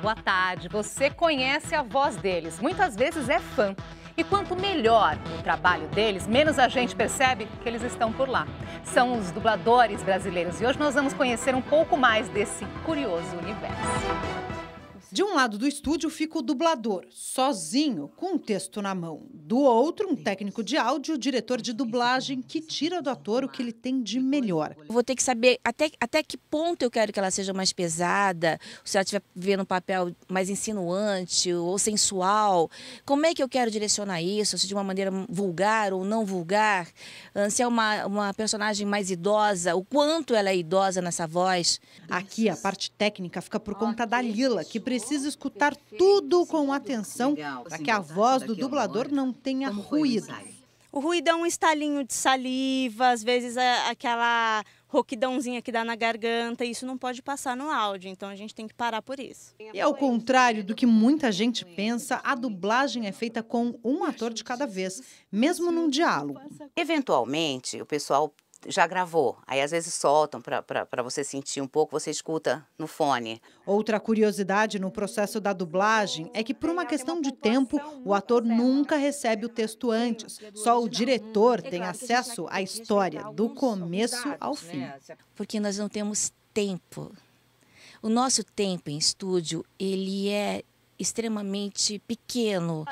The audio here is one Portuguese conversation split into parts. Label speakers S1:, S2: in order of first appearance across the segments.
S1: boa tarde. Você conhece a voz deles, muitas vezes é fã. E quanto melhor o trabalho deles, menos a gente percebe que eles estão por lá. São os dubladores brasileiros e hoje nós vamos conhecer um pouco mais desse curioso universo.
S2: De um lado do estúdio fica o dublador, sozinho, com um texto na mão. Do outro, um técnico de áudio, diretor de dublagem, que tira do ator o que ele tem de melhor.
S3: Eu vou ter que saber até que ponto eu quero que ela seja mais pesada, se ela estiver vendo um papel mais insinuante ou sensual. Como é que eu quero direcionar isso? Se de uma maneira vulgar ou não vulgar? Se é uma personagem mais idosa, o quanto ela é idosa nessa voz?
S2: Aqui, a parte técnica fica por conta da Lila, que precisa escutar tudo com atenção para que a voz do dublador não tenha ruído.
S4: O ruído é um estalinho de saliva, às vezes é aquela rouquidãozinha que dá na garganta, e isso não pode passar no áudio, então a gente tem que parar por isso.
S2: E ao contrário do que muita gente pensa, a dublagem é feita com um ator de cada vez, mesmo num diálogo.
S5: Eventualmente, o pessoal já gravou, aí às vezes soltam para você sentir um pouco, você escuta no fone.
S2: Outra curiosidade no processo da dublagem é que, por uma questão de tempo, o ator nunca recebe o texto antes. Só o diretor tem acesso à história, do começo ao fim.
S3: Porque nós não temos tempo. O nosso tempo em estúdio, ele é extremamente pequeno.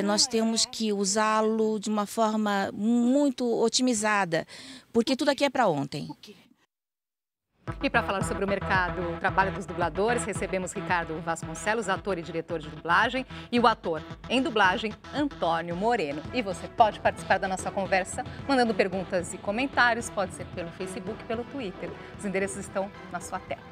S3: Nós temos que usá-lo de uma forma muito otimizada, porque tudo aqui é para ontem.
S1: E para falar sobre o mercado, o trabalho dos dubladores, recebemos Ricardo Vasconcelos, ator e diretor de dublagem, e o ator em dublagem, Antônio Moreno. E você pode participar da nossa conversa mandando perguntas e comentários, pode ser pelo Facebook, pelo Twitter. Os endereços estão na sua tela.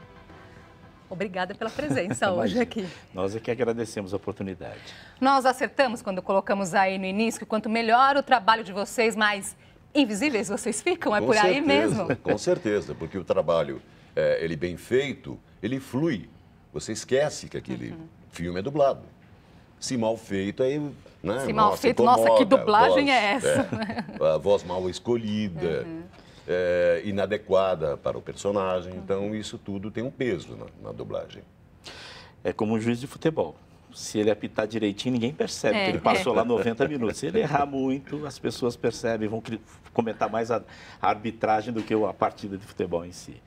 S1: Obrigada pela presença hoje aqui.
S6: Nós é que agradecemos a oportunidade.
S1: Nós acertamos quando colocamos aí no início que quanto melhor o trabalho de vocês, mais invisíveis vocês ficam, é por aí mesmo?
S7: Com certeza, porque o trabalho, ele bem feito, ele flui. Você esquece que aquele filme é dublado. Se mal feito, aí... Né,
S1: se mal feito, nossa, que dublagem é essa?
S7: A voz mal escolhida. Inadequada para o personagem, então isso tudo tem um peso na dublagem.
S6: É como um juiz de futebol. Se ele apitar direitinho, ninguém percebe que ele passou lá 90 minutos. Se ele errar muito, as pessoas percebem, vão comentar mais a arbitragem do que a partida de futebol em si.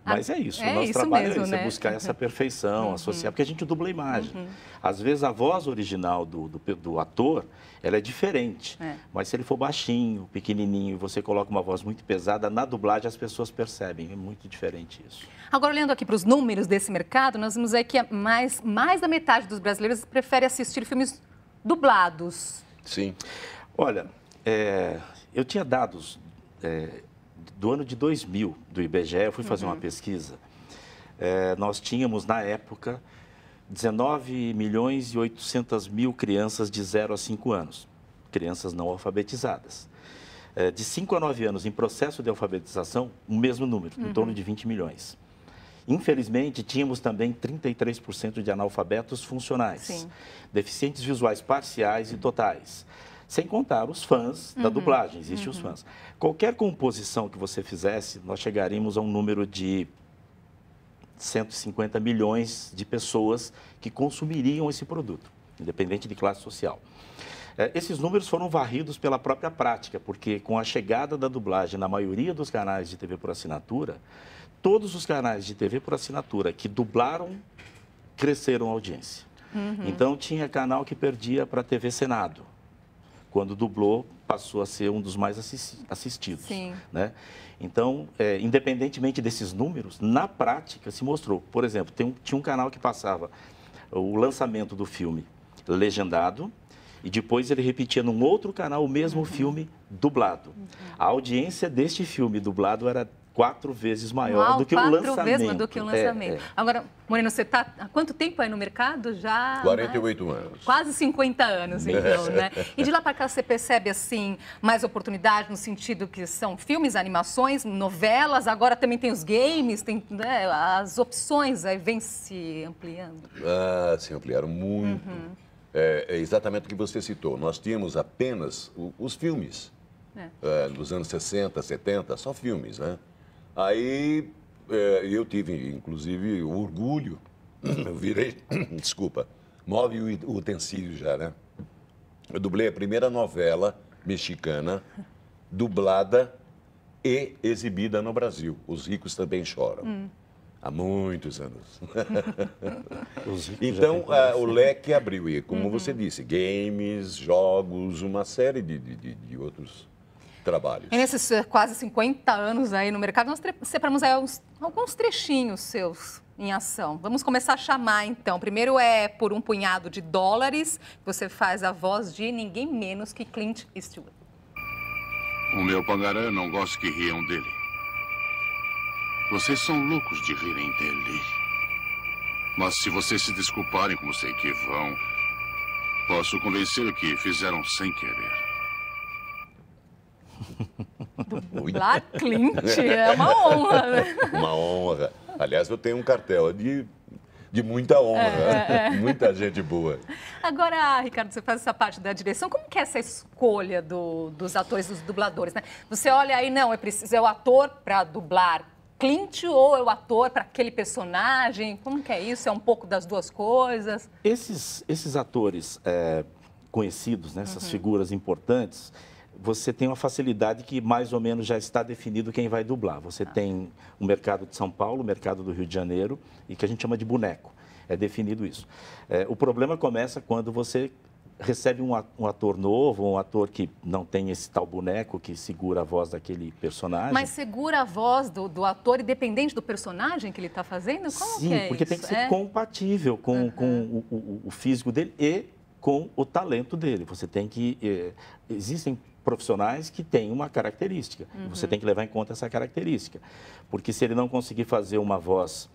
S6: Mas é isso, o nosso trabalho mesmo, é isso, é buscar essa perfeição, associar, porque a gente dubla a imagem. Às vezes a voz original do ator, ela é diferente, mas se ele for baixinho, pequenininho, e você coloca uma voz muito pesada, na dublagem as pessoas percebem, é muito diferente isso.
S1: Agora, olhando aqui para os números desse mercado, nós vimos aí que mais da metade dos brasileiros prefere assistir filmes dublados.
S7: Sim.
S6: Olha, eu tinha dados... do ano de 2000, do IBGE, eu fui fazer uma pesquisa, nós tínhamos, na época, 19 milhões e 800 mil crianças de 0 a 5 anos, crianças não alfabetizadas. De 5 a 9 anos, em processo de alfabetização, o mesmo número, em torno de 20 milhões. Infelizmente, tínhamos também 33% de analfabetos funcionais, deficientes visuais parciais e totais. Sem contar os fãs da dublagem, existem os fãs. Qualquer composição que você fizesse, nós chegaríamos a um número de 150 milhões de pessoas que consumiriam esse produto, independente de classe social. Esses números foram varridos pela própria prática, porque com a chegada da dublagem na maioria dos canais de TV por assinatura, todos os canais de TV por assinatura que dublaram cresceram a audiência. Então, tinha canal que perdia para a TV Senado. Quando dublou, passou a ser um dos mais assistidos. Né? Então, independentemente desses números, na prática se mostrou. Por exemplo, tinha um canal que passava o lançamento do filme legendado e depois ele repetia num outro canal o mesmo filme dublado. A audiência deste filme dublado era 4 vezes maior do que o lançamento.
S1: 4 vezes do que o lançamento. Agora, Moreno, você está há quanto tempo aí no mercado? Já
S7: 48 anos.
S1: Quase 50 anos, então, né? E de lá para cá você percebe, assim, mais oportunidade no sentido que são filmes, animações, novelas, agora também tem os games, tem, né, as opções aí vêm se ampliando.
S7: Se ampliaram muito. É exatamente o que você citou. Nós tínhamos apenas os filmes. Dos anos 60, 70, só filmes, né? Aí eu tive, inclusive, o orgulho eu virei, desculpa, móvel e utensílio já, né? Eu dublei a primeira novela mexicana, dublada e exibida no Brasil. Os Ricos Também Choram. Há muitos anos. Então, o leque abriu. E, como você disse, games, jogos, uma série de outros trabalhos.
S1: E nesses quase 50 anos aí no mercado, nós separamos aí alguns trechinhos seus em ação. Vamos começar a chamar, então. Primeiro é por um punhado de dólares. Você faz a voz de ninguém menos que Clint Eastwood.
S8: O meu pangaré não gosta que riam dele. Vocês são loucos de rirem dele. Mas se vocês se desculparem, como sei que vão, posso convencer que fizeram sem querer.
S1: Dublar Clint é uma honra, né?
S7: Uma honra. Aliás, eu tenho um cartel de muita honra, muita gente boa.
S1: Agora, Ricardo, você faz essa parte da direção. Como que é essa escolha dos atores, dos dubladores, né? Você olha aí, não, é o ator para dublar Clint ou é o ator para aquele personagem? Como que é isso? É um pouco das duas coisas?
S6: Esses atores conhecidos, né, essas figuras importantes, você tem uma facilidade que mais ou menos já está definido quem vai dublar. Você tem o mercado de São Paulo, o mercado do Rio de Janeiro, e que a gente chama de boneco. É definido isso. O problema começa quando você recebe um ator novo, um ator que não tem esse tal boneco que segura a voz daquele personagem.
S1: Mas segura a voz do ator independente do personagem que ele está fazendo? Como
S6: Sim,
S1: que é
S6: porque
S1: isso?
S6: tem que ser compatível com o físico dele e com o talento dele. Você tem que... existem profissionais que têm uma característica. Você tem que levar em conta essa característica. Porque se ele não conseguir fazer uma voz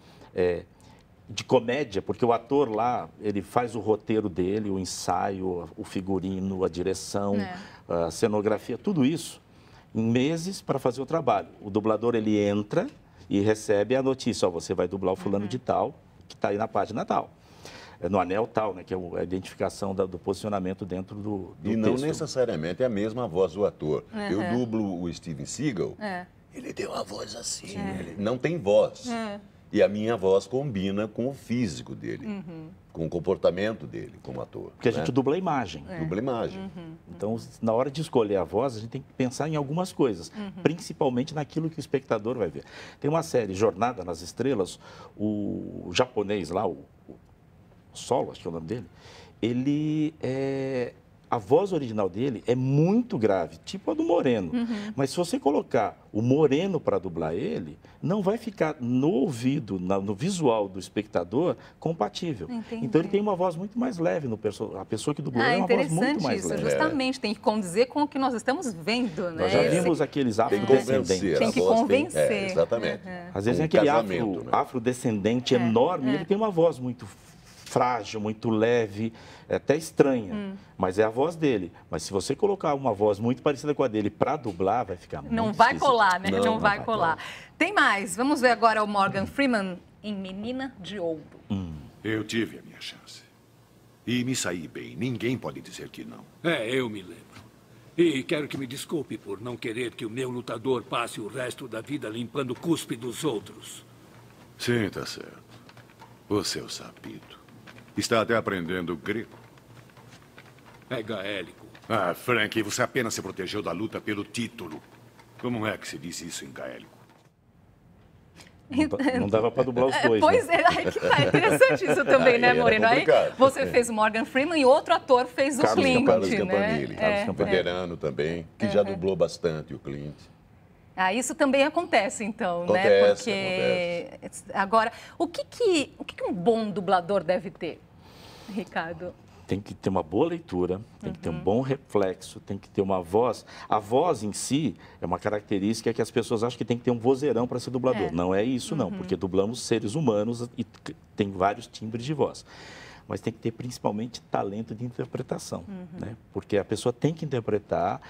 S6: de comédia, porque o ator lá, ele faz o roteiro dele, o ensaio, o figurino, a direção, a cenografia, tudo isso em meses para fazer o trabalho. O dublador, ele entra e recebe a notícia, ó, você vai dublar o fulano de tal, que está aí na página tal. No anel tal, né, que é a identificação do posicionamento dentro do
S7: E não
S6: texto.
S7: necessariamente é a mesma voz do ator. Eu dublo o Steven Seagal, ele tem uma voz assim, ele não tem voz. E a minha voz combina com o físico dele, com o comportamento dele como ator.
S6: Porque a gente dubla a imagem.
S7: Dubla a imagem.
S6: Então, na hora de escolher a voz, a gente tem que pensar em algumas coisas, principalmente naquilo que o espectador vai ver. Tem uma série, Jornada nas Estrelas, o japonês lá, o Solo, acho que é o nome dele, a voz original dele é muito grave, tipo a do Moreno. Mas se você colocar o Moreno para dublar ele, não vai ficar no ouvido, no visual do espectador, compatível.
S1: Entendi.
S6: Então ele tem uma voz muito mais leve, a pessoa que dublou é uma voz muito mais
S1: isso,
S6: leve.
S1: justamente, tem que condizer com o que nós estamos vendo, né?
S6: Nós já vimos aqueles
S7: Tem que convencer.
S6: afrodescendentes.
S1: Tem que
S7: a voz
S1: convencer.
S7: exatamente.
S6: Às vezes
S7: Um
S6: é aquele
S7: casamento, né?
S6: afrodescendente enorme, ele tem uma voz muito frágil, muito leve, até estranha, mas é a voz dele. Mas se você colocar uma voz muito parecida com a dele para dublar, vai ficar muito
S1: Não vai
S6: esquisito.
S1: colar, né? Não vai
S6: colar.
S1: colar. Tem mais. Vamos ver agora o Morgan Freeman em Menina de Ouro.
S8: Eu tive a minha chance. E me saí bem. Ninguém pode dizer que não.
S9: Eu me lembro. E quero que me desculpe por não querer que o meu lutador passe o resto da vida limpando o cuspe dos outros.
S8: Sim, tá certo. Você é o sabido. Está até aprendendo grego.
S9: É gaélico.
S8: Ah, Frank, você apenas se protegeu da luta pelo título. Como é que se diz isso em gaélico?
S6: Não dava para dublar os dois.
S1: Pois
S6: né?
S1: aí que tá interessante isso também, né,
S7: Aí era
S1: Moreno? Aí
S7: complicado.
S1: você fez o Morgan Freeman e outro ator fez o Clint,
S7: Carlos
S1: né?
S7: Campanile, veterano também, que já dublou bastante o Clint.
S1: Isso também acontece, então, né?
S7: Acontece.
S1: Agora, o que um bom dublador deve ter, Ricardo?
S6: Tem que ter uma boa leitura, tem que ter um bom reflexo, tem que ter uma voz. A voz em si é uma característica que as pessoas acham que tem que ter um vozeirão para ser dublador. Não é isso, não, porque dublamos seres humanos e tem vários timbres de voz. Mas tem que ter principalmente talento de interpretação, né? Porque a pessoa tem que interpretar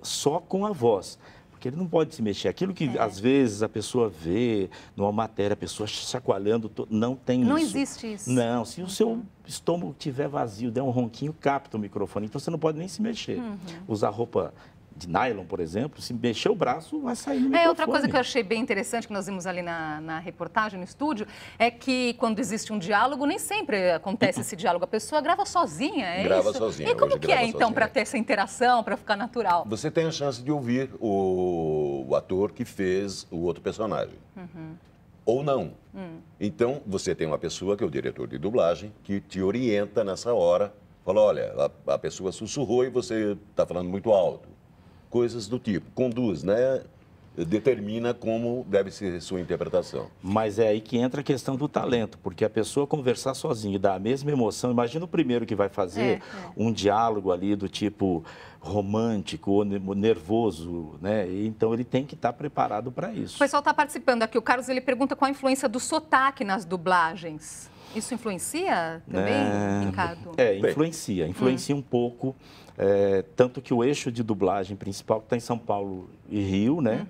S6: só com a voz. Porque ele não pode se mexer. Aquilo que, às vezes, a pessoa vê numa matéria, a pessoa chacoalhando, não tem isso.
S1: Não existe isso.
S6: Não, se o seu estômago estiver vazio, der um ronquinho, capta o microfone. Então, você não pode nem se mexer. Usar roupa de nylon, por exemplo, se mexer o braço, vai sair no microfone.
S1: Outra coisa que eu achei bem interessante, que nós vimos ali na reportagem, no estúdio, é que quando existe um diálogo, nem sempre acontece esse diálogo. A pessoa grava sozinha, é
S7: grava
S1: isso?
S7: Sozinha.
S1: E como que é, então, para ter essa interação, para ficar natural?
S7: Você tem a chance de ouvir o ator que fez o outro personagem. Ou não. Então, você tem uma pessoa, que é o diretor de dublagem, que te orienta nessa hora. Fala, olha, a pessoa sussurrou e você está falando muito alto. Coisas do tipo. Conduz, né? Determina como deve ser sua interpretação.
S6: Mas é aí que entra a questão do talento, porque a pessoa conversar sozinha e dar a mesma emoção, imagina o primeiro que vai fazer um diálogo ali do tipo romântico ou nervoso, né? Então ele tem que estar preparado para isso.
S1: O pessoal está participando aqui. O Carlos, ele pergunta qual a influência do sotaque nas dublagens. Isso influencia também, Ricardo?
S6: Influencia um pouco. Tanto que o eixo de dublagem principal que está em São Paulo e Rio, né?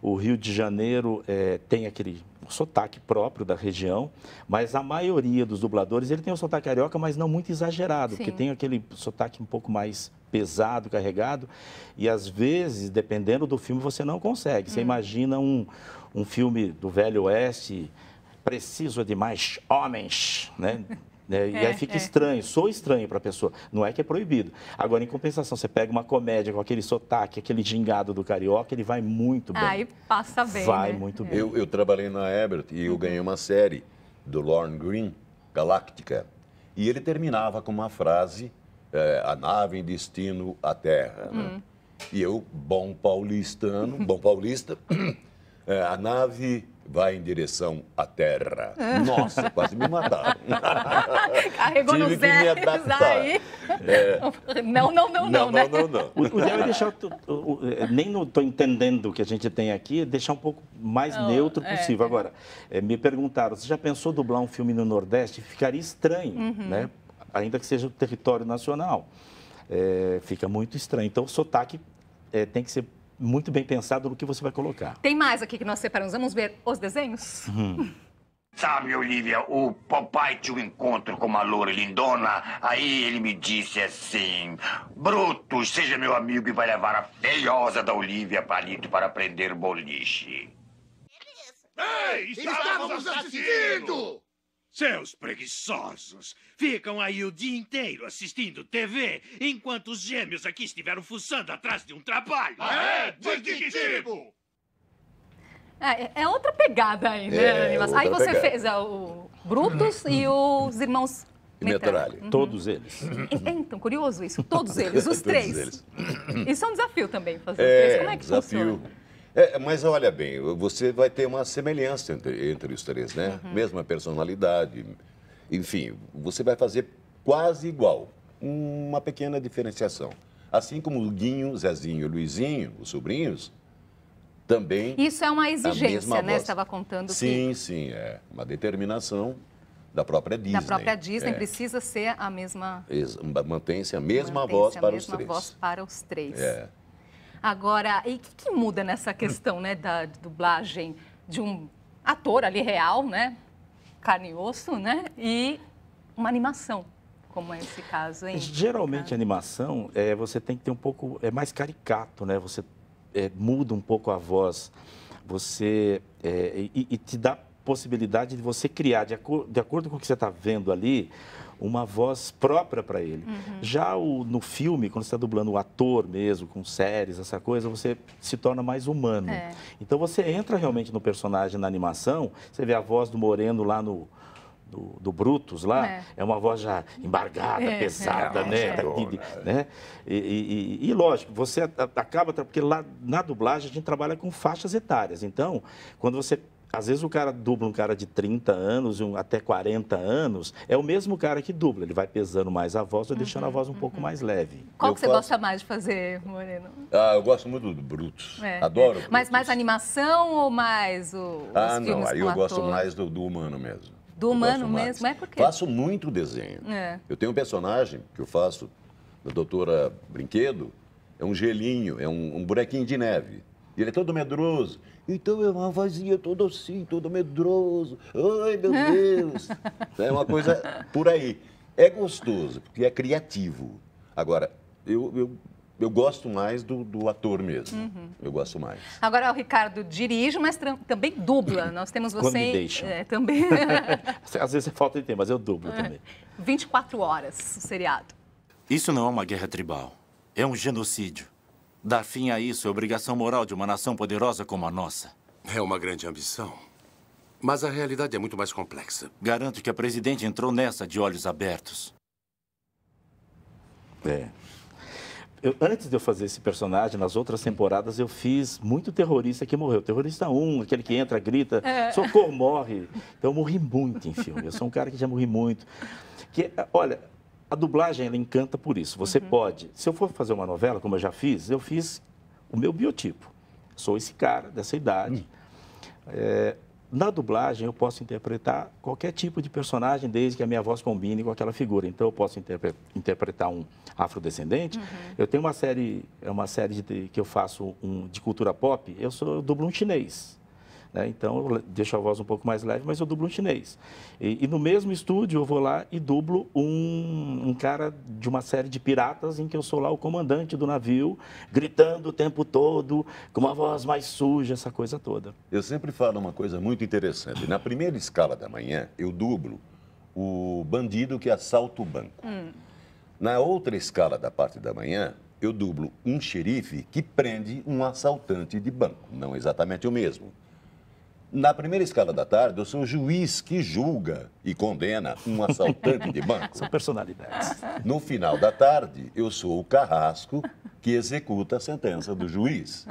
S6: O Rio de Janeiro tem aquele sotaque próprio da região, mas a maioria dos dubladores, ele tem o sotaque carioca, mas não muito exagerado, porque tem aquele sotaque um pouco mais pesado, carregado, e às vezes, dependendo do filme, você não consegue. Você imagina um filme do Velho Oeste, preciso de mais homens, né? E aí fica estranho, soa estranho para a pessoa. Não é que é proibido. Agora, em compensação, você pega uma comédia com aquele sotaque, aquele gingado do carioca, ele vai muito bem.
S1: Aí passa bem,
S6: Vai
S1: né?
S6: muito bem.
S7: Eu trabalhei na Ebert e eu ganhei uma série do Lorne Green, Galáctica. E ele terminava com uma frase, a nave em destino à Terra. Né? E eu, bom paulista, a nave vai em direção à Terra. Nossa, quase me mataram.
S1: Carregou no Zé. Não.
S6: O ideal é deixar, nem não estou entendendo o que a gente tem aqui, deixar um pouco mais neutro possível. Agora, me perguntaram, você já pensou dublar um filme no Nordeste? Ficaria estranho, né? Ainda que seja o território nacional. Fica muito estranho. Então, o sotaque tem que ser muito bem pensado no que você vai colocar.
S1: Tem mais aqui que nós separamos. Vamos ver os desenhos?
S10: Sabe, Olivia, o papai tinha um encontro com uma loura lindona, aí ele me disse assim, Brutus, seja meu amigo e vai levar a feiosa da Olivia Palito para aprender boliche.
S11: Ei, estávamos assistindo! Seus preguiçosos, ficam aí o dia inteiro assistindo TV, enquanto os gêmeos aqui estiveram fuçando atrás de um trabalho. De que tipo?
S1: É outra pegada aí, né, animação? Aí você fez o Brutus e os irmãos
S7: Metralha.
S6: Todos eles.
S1: Então, curioso isso, todos eles, os três.
S7: Eles.
S1: Isso é um desafio também, fazer os três. Como é que funciona?
S7: Mas olha bem, você vai ter uma semelhança entre os três, né? Mesma personalidade, enfim, você vai fazer quase igual, uma pequena diferenciação. Assim como o Guinho, Zezinho e Luizinho, os sobrinhos, também...
S1: Isso é uma exigência, né? Você
S7: voz.
S1: estava contando
S7: sim, é uma determinação da própria Disney.
S1: Da própria Disney, precisa ser a mesma...
S7: Mantém-se a mesma voz para os três.
S1: A mesma voz para os três. Agora, e o que muda nessa questão, né, da dublagem de um ator ali real, né, carne e osso, né, e uma animação, como é esse caso, hein?
S6: Geralmente a animação, você tem que ter um pouco, mais caricato, né, você muda um pouco a voz, você, e te dá possibilidade de você criar, de acordo com o que você está vendo ali, uma voz própria para ele. Já no filme, quando você está dublando o ator mesmo, com séries, essa coisa, você se torna mais humano. Então você entra realmente no personagem na animação, você vê a voz do Moreno lá do Brutus, lá, é uma voz já embargada, pesada, né? E lógico, você acaba, porque lá na dublagem a gente trabalha com faixas etárias. Então, quando você... Às vezes o cara dubla um cara de 30 anos, até 40 anos, é o mesmo cara que dubla. Ele vai pesando mais a voz ou deixando a voz um pouco mais leve.
S1: Qual que você gosta mais de fazer, Moreno?
S7: Eu gosto muito do Brutus. Adoro Brutus.
S1: Mas mais animação ou mais os filmes
S7: aí eu gosto mais do humano mesmo.
S1: Do humano mesmo? É porque...
S7: Faço muito desenho. Eu tenho um personagem que eu faço, da Doutora Brinquedo, é um gelinho, é um bonequinho de neve. E ele é todo medroso. Então é uma vozinha todo assim, todo medroso. Ai, meu Deus! É uma coisa por aí. É gostoso, porque é criativo. Agora, eu Eu gosto mais do ator mesmo. Eu gosto mais.
S1: Agora o Ricardo dirige, mas também dubla. Nós temos você...
S6: Quando me deixam.
S1: Também.
S6: Às vezes é falta de tempo, mas eu dublo também.
S1: 24 horas, o seriado.
S12: Isso não é uma guerra tribal. É um genocídio. Dar fim a isso é obrigação moral de uma nação poderosa como a nossa.
S8: É uma grande ambição. Mas a realidade é muito mais complexa.
S12: Garanto que a presidente entrou nessa de olhos abertos.
S6: Antes de eu fazer esse personagem, nas outras temporadas, eu fiz muito terrorista que morreu. Terrorista 1, aquele que entra, grita, socorro, morre. Então, eu morri muito em filme. Eu sou um cara que já morri muito. Olha, a dublagem, ela encanta por isso. Você pode... Se eu for fazer uma novela, como eu fiz o meu biotipo. Sou esse cara, dessa idade. Na dublagem, eu posso interpretar qualquer tipo de personagem, desde que a minha voz combine com aquela figura. Então, eu posso interpretar um afrodescendente. Eu tenho uma série que eu faço de cultura pop, eu dublo um chinês. Né? Então, eu deixo a voz um pouco mais leve, mas eu dublo um chinês. E no mesmo estúdio, eu vou lá e dublo um cara de uma série de piratas, em que eu sou lá o comandante do navio, gritando o tempo todo, com uma voz mais suja, essa coisa toda.
S7: Eu sempre falo uma coisa muito interessante. Na primeira escala da manhã, eu dublo o bandido que assalta o banco. Na outra escala da parte da manhã, eu dublo um xerife que prende um assaltante de banco. Não exatamente o mesmo. Na primeira escala da tarde, eu sou o juiz que julga e condena um assaltante de banco.
S6: São personalidades.
S7: No final da tarde, eu sou o carrasco que executa a sentença do juiz.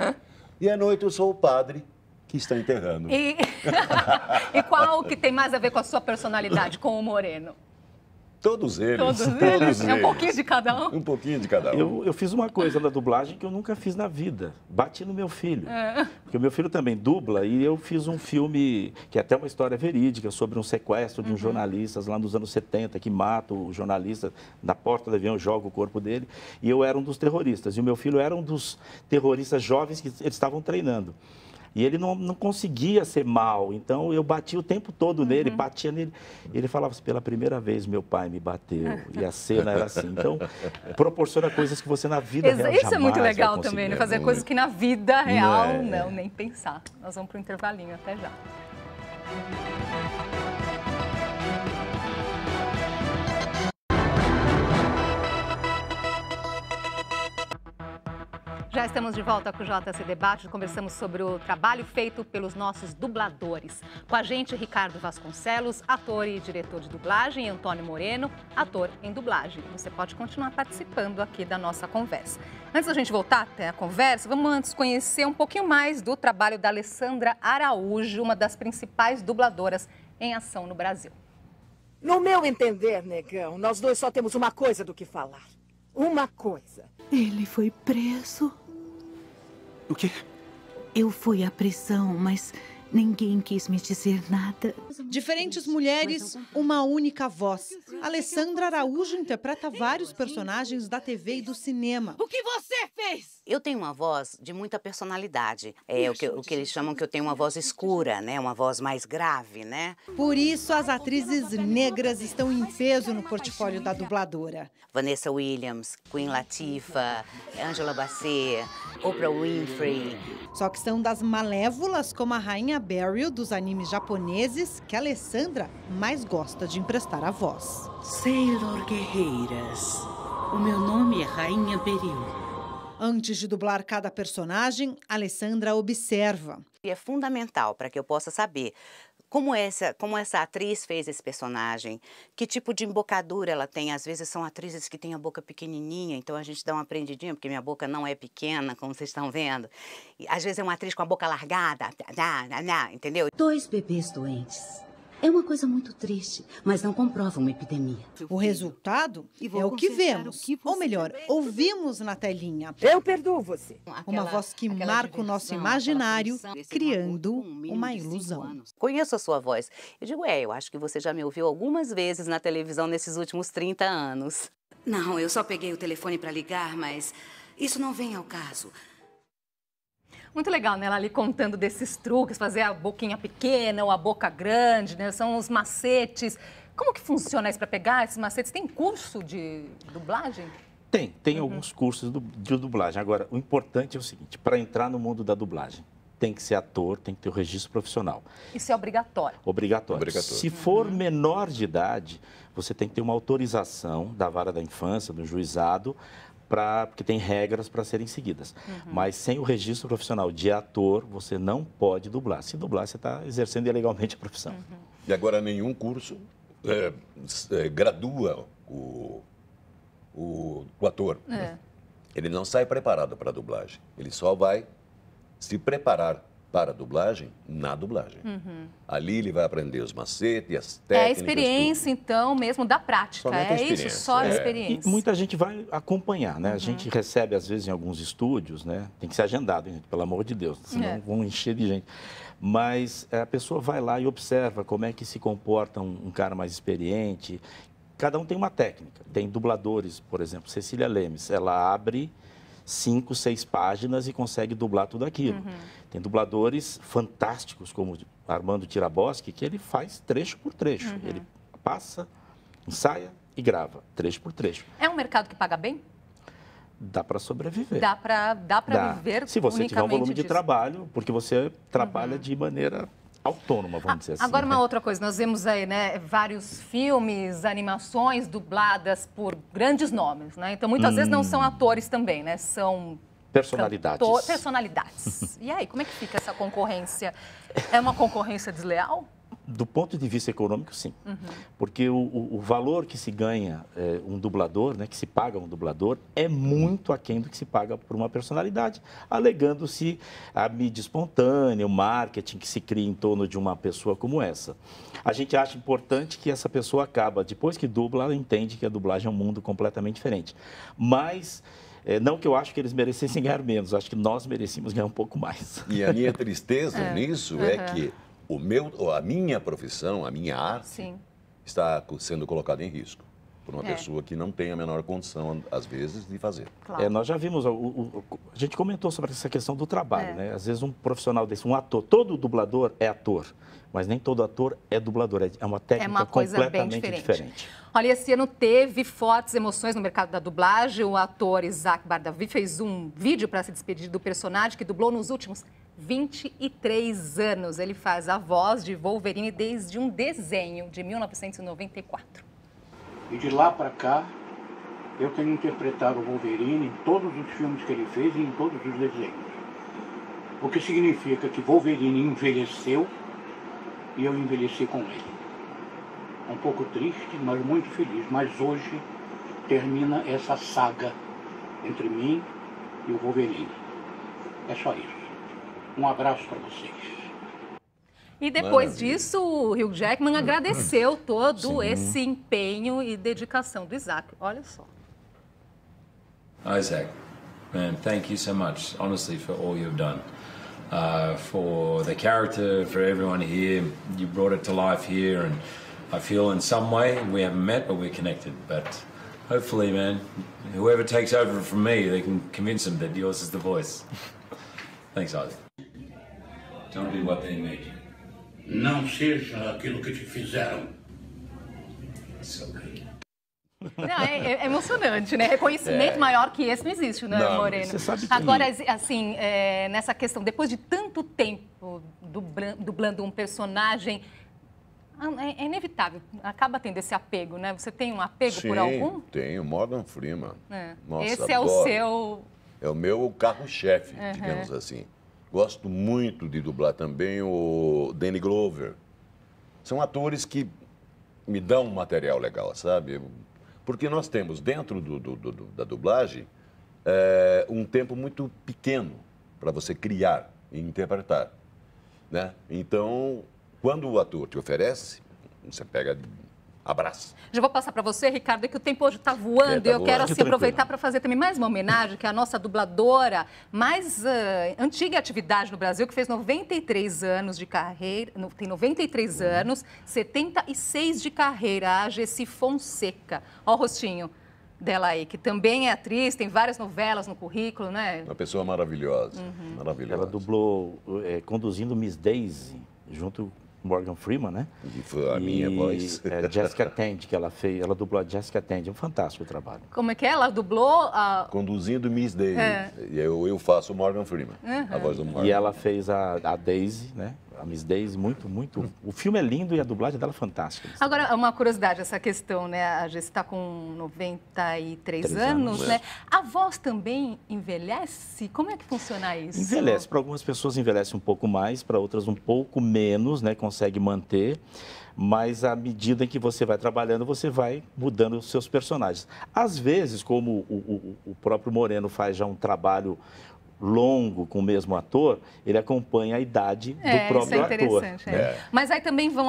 S7: E à noite, eu sou o padre que está enterrando.
S1: E qual que tem mais a ver com a sua personalidade, com o Moreno?
S7: Todos eles.
S1: Todos eles? É um pouquinho de cada um?
S7: Um pouquinho de cada um.
S6: Eu fiz uma coisa na dublagem que eu nunca fiz na vida. Bati no meu filho. Porque o meu filho também dubla e eu fiz um filme que é até uma história verídica sobre um sequestro de uns jornalistas lá nos anos 70 que mata o jornalista na porta do avião, joga o corpo dele. E eu era um dos terroristas. E o meu filho era um dos terroristas jovens que eles estavam treinando. E ele não conseguia ser mal, então eu batia o tempo todo nele, batia nele. Ele falava assim, pela primeira vez meu pai me bateu, e a cena era assim. Então, proporciona coisas que você na vida real
S1: Isso é muito legal também, né? Fazer coisas que na vida real, não, nem pensar. Nós vamos para o intervalinho, até já. Já estamos de volta com o JC Debate, conversamos sobre o trabalho feito pelos nossos dubladores. Com a gente, Ricardo Vasconcelos, ator e diretor de dublagem, e Antônio Moreno, ator em dublagem. Você pode continuar participando aqui da nossa conversa. Antes da gente voltar até a conversa, vamos antes conhecer um pouquinho mais do trabalho da Alessandra Araújo, uma das principais dubladoras em ação no Brasil.
S13: No meu entender, negão, nós dois só temos uma coisa do que falar. Uma coisa.
S14: Ele foi preso.
S12: O quê?
S14: Eu fui à prisão, mas ninguém quis me dizer nada.
S2: Diferentes mulheres, uma única voz. Alessandra Araújo interpreta vários personagens da TV e do cinema.
S13: O que você fez?
S5: Eu tenho uma voz de muita personalidade. É o que eles chamam que eu tenho uma voz escura, né? Uma voz mais grave, né?
S2: Por isso, as atrizes negras estão em peso no portfólio da dubladora.
S5: Vanessa Williams, Queen Latifah, Angela Bassett, Oprah Winfrey.
S2: Só que são das malévolas, como a Rainha Beryl dos animes japoneses, que a Alessandra mais gosta de emprestar a voz.
S14: Sailor Guerreiras. O meu nome é Rainha Beryl.
S2: Antes de dublar cada personagem, Alessandra observa.
S5: E é fundamental para que eu possa saber como essa atriz fez esse personagem, que tipo de embocadura ela tem. Às vezes são atrizes que têm a boca pequenininha, então a gente dá uma aprendidinha, porque minha boca não é pequena, como vocês estão vendo. E, às vezes é uma atriz com a boca largada, entendeu?
S15: 2 bebês doentes. É uma coisa muito triste, mas não comprova uma epidemia.
S2: O resultado é o que vemos, ou melhor, ouvimos na telinha.
S13: Eu perdoo você.
S2: Uma voz que marca o nosso imaginário, criando uma ilusão.
S5: Conheço a sua voz. Eu digo, eu acho que você já me ouviu algumas vezes na televisão nesses últimos 30 anos.
S15: Não, eu só peguei o telefone para ligar, mas isso não vem ao caso.
S1: Muito legal, né? Ela ali contando desses truques, fazer a boquinha pequena ou a boca grande, né? São os macetes. Como que funciona isso para pegar esses macetes? Tem curso de dublagem?
S6: Tem alguns cursos de dublagem. Agora, o importante é o seguinte, para entrar no mundo da dublagem, tem que ser ator, tem que ter o registro profissional.
S1: Isso é obrigatório?
S6: Obrigatório. Se for menor de idade, você tem que ter uma autorização da vara da infância, do juizado, porque tem regras para serem seguidas. Mas sem o registro profissional de ator, você não pode dublar. Se dublar, você está exercendo ilegalmente a profissão.
S7: E agora nenhum curso gradua o ator. Ele não sai preparado para a dublagem. Ele só vai se preparar para a dublagem na dublagem. Ali ele vai aprender os macetes, as técnicas.
S1: É a experiência, então, mesmo da prática.
S7: Somente
S1: isso, só a experiência.
S6: E muita gente vai acompanhar, né? A gente recebe, às vezes, em alguns estúdios, né? Tem que ser agendado, hein, gente? Pelo amor de Deus, senão vão encher de gente. Mas a pessoa vai lá e observa como é que se comporta um cara mais experiente. Cada um tem uma técnica. Tem dubladores, por exemplo, Cecília Lemes, ela abre 5, 6 páginas e consegue dublar tudo aquilo. Tem dubladores fantásticos, como Armando Tiraboski, que ele faz trecho por trecho. Ele passa, ensaia e grava, trecho por trecho.
S1: É um mercado que paga bem?
S6: Dá para sobreviver.
S1: Dá para viver
S6: se você tiver um volume de
S1: disso.
S6: trabalho, porque você trabalha de maneira autônoma, vamos dizer assim.
S1: Agora, uma outra coisa, nós vemos aí, né, vários filmes, animações dubladas por grandes nomes, né? Então, muitas vezes não são atores também, né? São
S6: personalidades.
S1: Personalidades. E aí, como é que fica essa concorrência? É uma concorrência desleal?
S6: Do ponto de vista econômico, sim. Porque o valor que se ganha um dublador, né, que se paga um dublador, é muito aquém do que se paga por uma personalidade, alegando-se a mídia espontânea, o marketing que se cria em torno de uma pessoa como essa. A gente acha importante que essa pessoa acaba, depois que dubla, ela entende que a dublagem é um mundo completamente diferente. Mas não que eu acho que eles merecessem ganhar menos, eu acho que nós merecíamos ganhar um pouco mais.
S7: E a minha tristeza nisso é que a minha profissão, a minha arte, está sendo colocada em risco por uma pessoa que não tem a menor condição, às vezes, de fazer.
S6: Claro. Nós já vimos, a gente comentou sobre essa questão do trabalho, né? Às vezes um profissional desse, um ator, todo dublador é ator, mas nem todo ator é dublador, é uma técnica completamente diferente.
S1: Olha, esse ano teve fortes emoções no mercado da dublagem. O ator Isaac Bardavi fez um vídeo para se despedir do personagem que dublou nos últimos 23 anos. Ele faz a voz de Wolverine desde um desenho de 1994.
S16: E de lá para cá, eu tenho interpretado o Wolverine em todos os filmes que ele fez e em todos os desenhos. O que significa que Wolverine envelheceu e eu envelheci com ele. Um pouco triste, mas muito feliz. Mas hoje termina essa saga entre mim e o Wolverine. É só isso. Um abraço para vocês.
S1: E depois disso, o Hugh Jackman agradeceu todo esse empenho e dedicação do Isaac. Olha só.
S17: Isaac, man, thank you so much, honestly, for all you've done. For the character, for everyone here. You brought it to life here, and I feel in some way we haven't met, but we're connected. But hopefully, man, whoever takes over from me, they can convince them that yours is the voice. Thanks, Isaac. Don't be what they made you.
S16: Não seja aquilo que te fizeram.
S1: Não, é emocionante, né? Reconhecimento maior que esse não existe, né, Moreno?
S6: Você sabe que...
S1: Agora, assim, nessa questão, depois de tanto tempo dublando um personagem, é inevitável, acaba tendo esse apego, né? Você tem um apego por algum?
S7: Sim, tenho, Morgan Freeman. Nossa,
S1: esse é o seu...
S7: É o meu carro-chefe, digamos assim. Gosto muito de dublar também o Danny Glover. São atores que me dão um material legal, sabe? Porque nós temos dentro da dublagem um tempo muito pequeno para você criar e interpretar, né? Então, quando o ator te oferece, você pega, abraça.
S1: Já vou passar para você, Ricardo, que o tempo hoje está voando e eu quero assim, aproveitar para fazer também mais uma homenagem, que é a nossa dubladora mais antiga atividade no Brasil, que fez 93 anos de carreira, tem 93 anos, 76 de carreira, a Gessi Fonseca. Olha o rostinho dela aí, que também é atriz, tem várias novelas no currículo, né?
S7: Uma pessoa maravilhosa, maravilhosa.
S6: Ela dublou conduzindo Miss Daisy, junto Morgan Freeman, né?
S7: E foi a minha voz.
S6: Jessica Tandy, que ela fez, ela dublou a Jessica Tandy, um fantástico trabalho.
S1: Como é que é? Ela dublou a...
S7: Conduzindo Miss Daisy. E eu faço o Morgan Freeman, a voz do Morgan.
S6: E ela fez a Daisy, né? A Miss Daisy, muito. O filme é lindo e a dublagem dela é fantástica.
S1: Agora, uma curiosidade, essa questão, né? A Jess está com 93 anos, né? A voz também envelhece? Como é que funciona isso?
S6: Envelhece. Para algumas pessoas envelhece um pouco mais, para outras um pouco menos, né? Consegue manter. Mas à medida em que você vai trabalhando, você vai mudando os seus personagens. Às vezes, como o próprio Moreno faz já um trabalho longo com o mesmo ator, ele acompanha a idade do próprio ator.
S1: Interessante. Mas aí também vão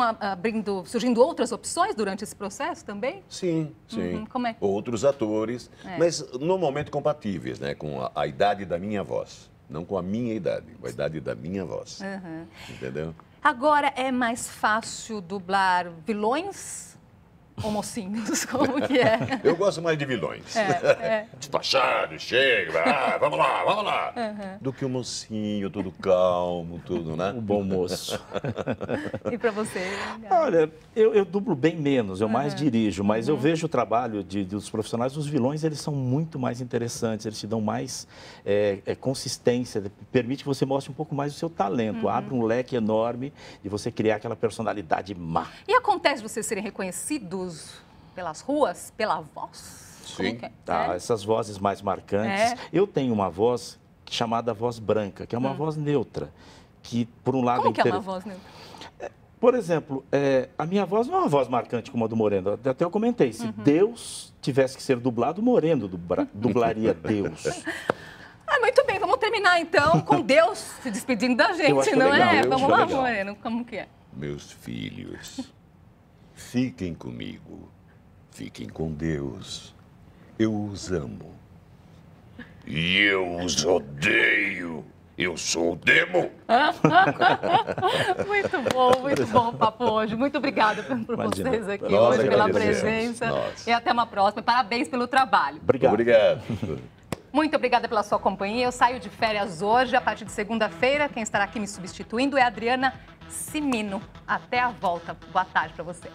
S1: surgindo outras opções durante esse processo também?
S7: Sim, sim.
S1: Como é?
S7: Outros atores, mas normalmente compatíveis, né, com a idade da minha voz. Não com a minha idade, com a idade da minha voz. Entendeu?
S1: Agora, é mais fácil dublar vilões ou mocinhos? Como que é?
S7: Eu gosto mais de vilões. Despachado, chega, vamos lá. Do que o mocinho, todo calmo, tudo, né?
S6: O bom moço.
S1: E para você?
S6: Olha, eu dublo bem menos, eu mais dirijo, mas eu vejo o trabalho dos profissionais, os vilões, eles são muito mais interessantes, eles te dão mais consistência, permite que você mostre um pouco mais o seu talento, abre um leque enorme de você criar aquela personalidade má.
S1: E acontece vocês serem reconhecidos pelas ruas, pela voz?
S7: Sim.
S6: Essas vozes mais marcantes. Eu tenho uma voz chamada voz branca, que é uma voz neutra, que por um lado...
S1: Como que é uma voz neutra?
S6: Por exemplo, a minha voz não é uma voz marcante como a do Moreno. Até eu comentei, se Deus tivesse que ser dublado, Moreno dublaria Deus.
S1: Muito bem, vamos terminar então com Deus se despedindo da gente, não é? Vamos lá, Moreno, como que é?
S7: Meus filhos, fiquem comigo, fiquem com Deus. Eu os amo. E eu os odeio. Eu sou o Demo.
S1: Muito bom o papo hoje. Muito obrigada por vocês aqui hoje, pela presença. E até uma próxima. Parabéns pelo trabalho.
S7: Obrigado.
S1: Muito obrigada pela sua companhia. Eu saio de férias hoje, a partir de segunda-feira. Quem estará aqui me substituindo é a Adriana Cimino. Até a volta. Boa tarde para você.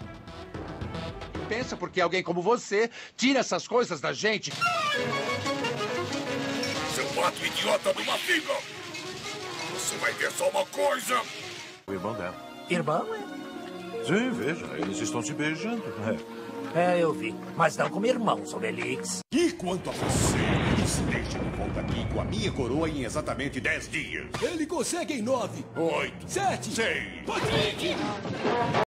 S18: Pensa porque alguém como você tira essas coisas da gente.
S8: Seu pato idiota de uma figa! Você vai ver só uma coisa!
S19: O irmão dela.
S20: Irmão?
S19: Sim, veja, eles estão se beijando.
S20: Eu vi. Mas não como irmãos, Obelix.
S8: E quanto a você, esteja de volta aqui com a minha coroa em exatamente 10 dias.
S21: Ele consegue em 9,
S8: 8,
S21: 7,
S8: 6.
S21: Patrick!